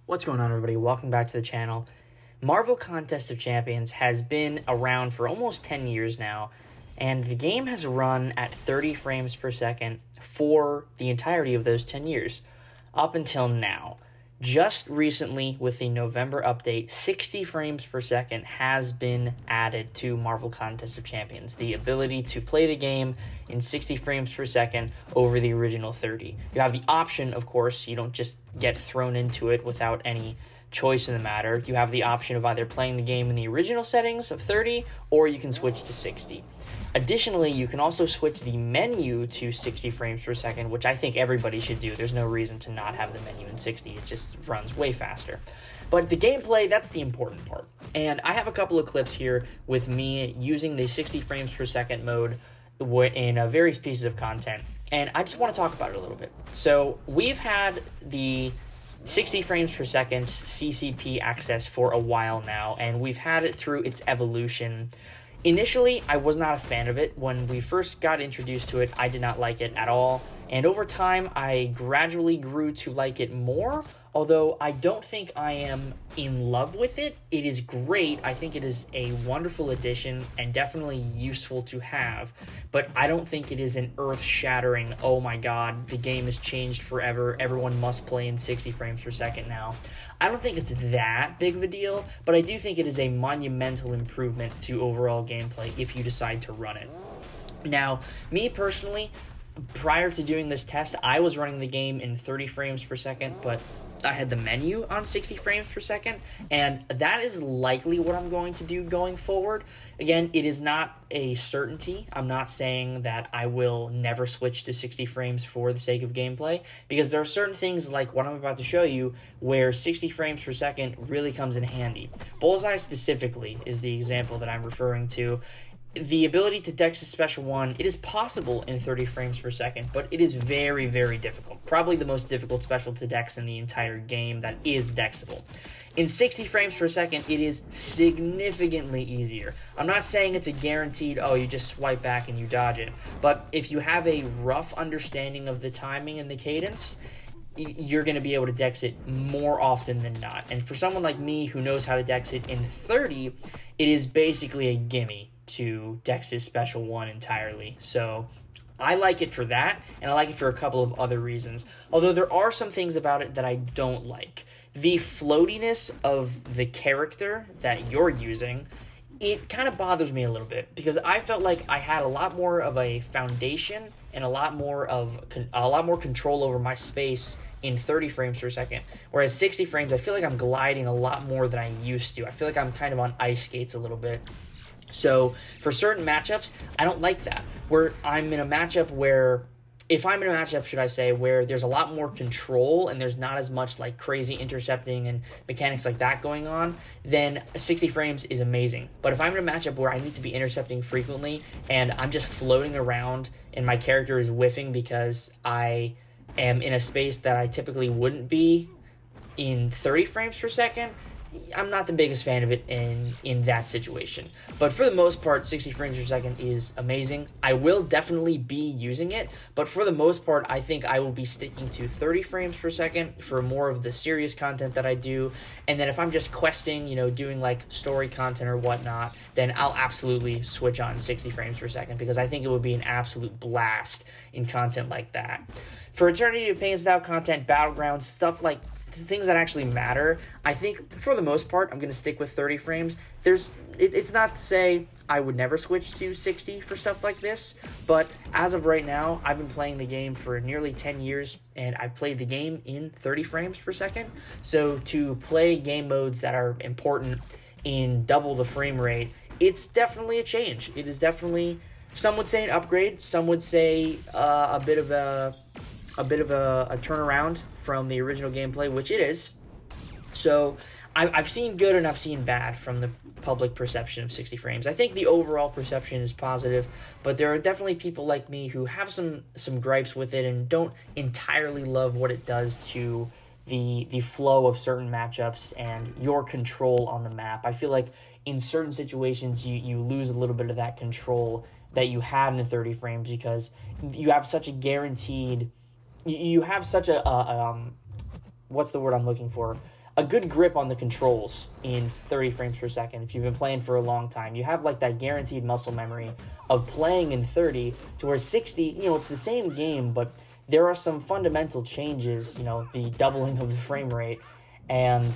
What's going on, everybody? Welcome back to the channel. Marvel Contest of Champions has been around for almost 10 years now, and the game has run at 30 frames per second for the entirety of those 10 years, up until now. Just recently, with the November update, 60 frames per second has been added to Marvel Contest of Champions. The ability to play the game in 60 frames per second over the original 30. You have the option, of course, you don't just get thrown into it without any choice in the matter. You have the option of either playing the game in the original settings of 30, or you can switch to 60. Additionally, you can also switch the menu to 60 frames per second, which I think everybody should do. There's no reason to not have the menu in 60. It just runs way faster. But the gameplay, that's the important part. And I have a couple of clips here with me using the 60 frames per second mode in various pieces of content. And I just want to talk about it a little bit. So we've had the 60 frames per second CCP access for a while now, and we've had it through its evolution. Initially, I was not a fan of it. When we first got introduced to it, I did not like it at all. And over time, I gradually grew to like it more, although I don't think I am in love with it. It is great. I think it is a wonderful addition and definitely useful to have, but I don't think it is an earth-shattering, oh my god, the game has changed forever, everyone must play in 60 frames per second now. I don't think it's that big of a deal, but I do think it is a monumental improvement to overall gameplay if you decide to run it. Now, me personally, prior to doing this test, I was running the game in 30 frames per second, but I had the menu on 60 frames per second, and that is likely what I'm going to do going forward. Again, it is not a certainty. I'm not saying that I will never switch to 60 frames for the sake of gameplay, because there are certain things like what I'm about to show you where 60 frames per second really comes in handy. Bullseye specifically is the example that I'm referring to. The ability to dex a special one, it is possible in 30 frames per second, but it is very, very difficult. Probably the most difficult special to dex in the entire game that is dexable. In 60 frames per second, it is significantly easier. I'm not saying it's a guaranteed, oh, you just swipe back and you dodge it, but if you have a rough understanding of the timing and the cadence, you're going to be able to dex it more often than not. And for someone like me who knows how to dex it in 30, it is basically a gimme to dex his special one entirely. So I like it for that, and I like it for a couple of other reasons. Although there are some things about it that I don't like. The floatiness of the character that you're using, it kind of bothers me a little bit, because I felt like I had a lot more of a foundation and a lot more control over my space in 30 frames per second. Whereas 60 frames, I feel like I'm gliding a lot more than I used to. I feel like I'm kind of on ice skates a little bit. So for certain matchups, I don't like that. Where I'm in a matchup where, if I'm in a matchup, should I say, where there's a lot more control and there's not as much like crazy intercepting and mechanics like that going on, then 60 frames is amazing. But if I'm in a matchup where I need to be intercepting frequently and I'm just floating around and my character is whiffing because I am in a space that I typically wouldn't be in 30 frames per second, I'm not the biggest fan of it in that situation. But for the most part, 60 frames per second is amazing. I will definitely be using it, but for the most part, I think I will be sticking to 30 frames per second for more of the serious content that I do. And then if I'm just questing, doing like story content or whatnot, then I'll absolutely switch on 60 frames per second, because I think it would be an absolute blast in content like that. For Eternity of Pain style content, Battlegrounds, stuff like things that actually matter, I think for the most part I'm going to stick with 30 frames. It's not to say I would never switch to 60 for stuff like this, but as of right now, I've been playing the game for nearly 10 years, and I've played the game in 30 frames per second. So to play game modes that are important in double the frame rate, it's definitely a change. It is definitely, some would say an upgrade, some would say a bit of a turnaround from the original gameplay, which it is. So I've seen good and I've seen bad from the public perception of 60 frames. I think the overall perception is positive, but there are definitely people like me who have some gripes with it and don't entirely love what it does to the flow of certain matchups and your control on the map. I feel like in certain situations you lose a little bit of that control that you had in the 30 frames, because you have such a guaranteed, you have such a what's the word I'm looking for? a good grip on the controls in 30 frames per second. If you've been playing for a long time, you have like that guaranteed muscle memory of playing in 30 to where 60, it's the same game, but there are some fundamental changes, the doubling of the frame rate, and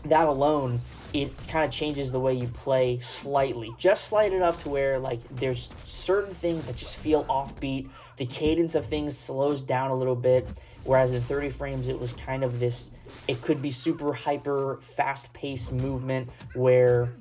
that alone, it kind of changes the way you play slightly, just slight enough to where like there's certain things that just feel offbeat. The cadence of things slows down a little bit, whereas in 30 frames it was kind of this, it could be super hyper fast-paced movement where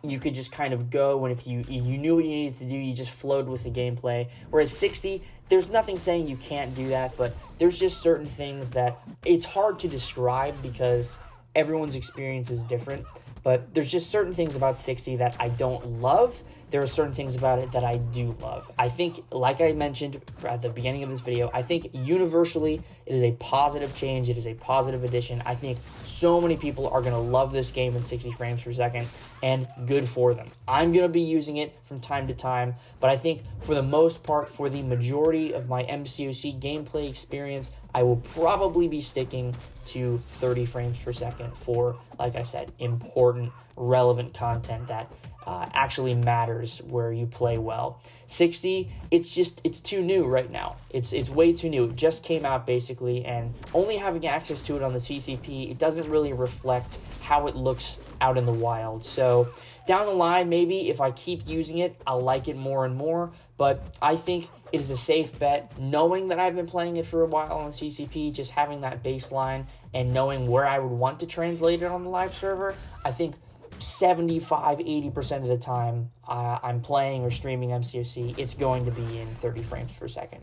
you could just kind of go, and if you knew what you needed to do, you just flowed with the gameplay. Whereas 60, there's nothing saying you can't do that, but there's just certain things that it's hard to describe because everyone's experience is different. But there's just certain things about 60 that I don't love. There are certain things about it that I do love. I think, like I mentioned at the beginning of this video, I think universally it is a positive change. It is a positive addition. I think so many people are going to love this game in 60 frames per second, and good for them. I'm going to be using it from time to time, but I think for the most part, for the majority of my MCOC gameplay experience, I will probably be sticking to 30 frames per second for, like I said, important, relevant content that actually matters where you play well. 60, it's too new right now. It's way too new. It just came out basically, and only having access to it on the CCP, it doesn't really reflect how it looks out in the wild. So down the line, maybe if I keep using it, I'll like it more and more, but I think it is a safe bet, knowing that I've been playing it for a while on the CCP, just having that baseline and knowing where I would want to translate it on the live server. I think 75-80% of the time I'm playing or streaming MCOC, it's going to be in 30 frames per second.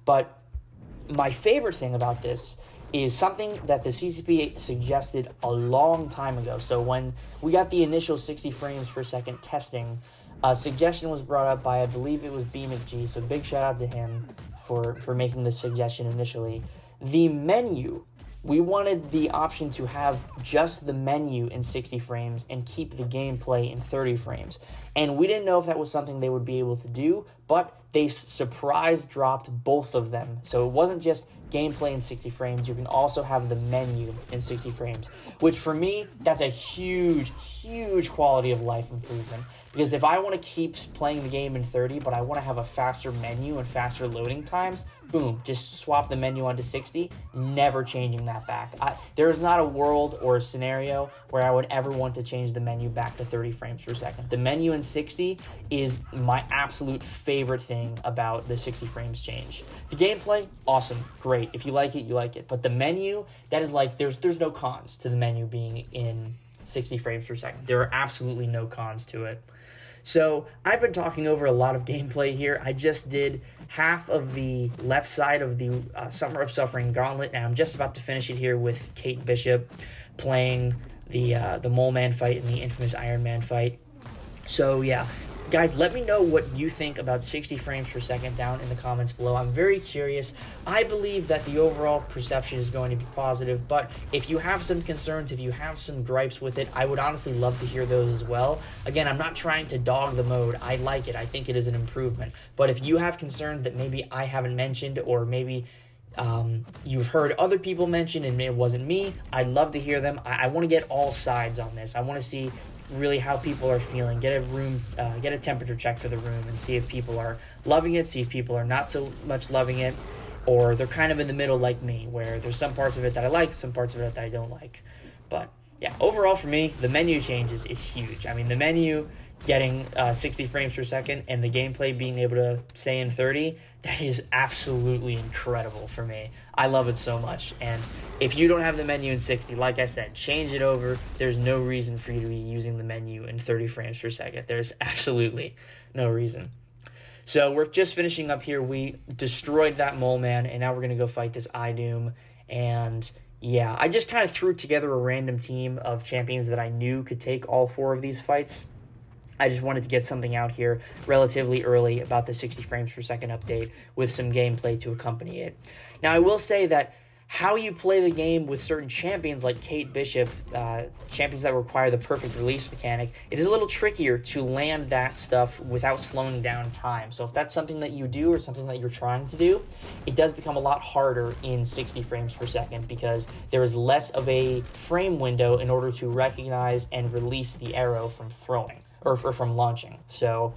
But my favorite thing about this is something that the CCP suggested a long time ago. So when we got the initial 60 frames per second testing, a suggestion was brought up by, I believe it was BMcG, so big shout out to him for making this suggestion initially. The menu, we wanted the option to have just the menu in 60 frames and keep the gameplay in 30 frames. And we didn't know if that was something they would be able to do, but they surprise dropped both of them. So it wasn't just gameplay in 60 frames, you can also have the menu in 60 frames, which for me, that's a huge, huge quality of life improvement. Because if I want to keep playing the game in 30, but I want to have a faster menu and faster loading times, boom, just swap the menu onto 60, never changing that back. There is not a world or a scenario where I would ever want to change the menu back to 30 frames per second. The menu in 60 is my absolute favorite thing about the 60 frames change. The gameplay, awesome, great. If you like it, you like it. But the menu, that is like, there's no cons to the menu being in 60 frames per second. There are absolutely no cons to it. So I've been talking over a lot of gameplay here. I just did half of the left side of the Summer of Suffering Gauntlet, and I'm just about to finish it here with Kate Bishop playing the Mole Man fight and the infamous Iron Man fight. So yeah, guys, let me know what you think about 60 frames per second down in the comments below. I'm very curious. I believe that the overall perception is going to be positive, but if you have some concerns, if you have some gripes with it, I would honestly love to hear those as well. Again, I'm not trying to dog the mode. I like it. I think it is an improvement. But if you have concerns that maybe I haven't mentioned, or maybe you've heard other people mention and it wasn't me, I'd love to hear them. I want to get all sides on this. I want to see really how people are feeling, get a temperature check for the room and see if people are loving it, see if people are not so much loving it, or they're kind of in the middle like me, where there's some parts of it that I like, some parts of it that I don't like. But yeah, overall for me, the menu changes is huge. I mean, the menu getting 60 frames per second and the gameplay being able to stay in 30, that is absolutely incredible for me. I love it so much. And if you don't have the menu in 60, like I said, change it over. There's no reason for you to be using the menu in 30 frames per second. There's absolutely no reason. So we're just finishing up here. We destroyed that Mole Man, and now we're going to go fight this Idum. And yeah, I just kind of threw together a random team of champions that I knew could take all 4 of these fights. I just wanted to get something out here relatively early about the 60 frames per second update with some gameplay to accompany it. Now, I will say that how you play the game with certain champions like Kate Bishop, champions that require the perfect release mechanic, it is a little trickier to land that stuff without slowing down time. So if that's something that you do or something that you're trying to do, it does become a lot harder in 60 frames per second because there is less of a frame window in order to recognize and release the arrow from throwing or from launching. So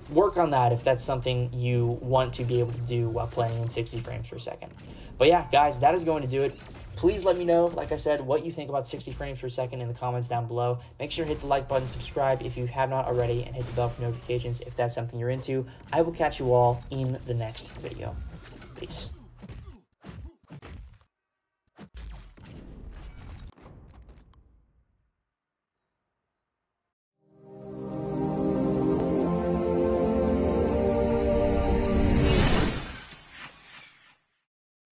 work on that if that's something you want to be able to do while playing in 60 frames per second. But yeah, guys, that is going to do it. Please let me know, like I said, what you think about 60 frames per second in the comments down below. Make sure to hit the like button, subscribe if you have not already, and hit the bell for notifications if that's something you're into. I will catch you all in the next video. Peace.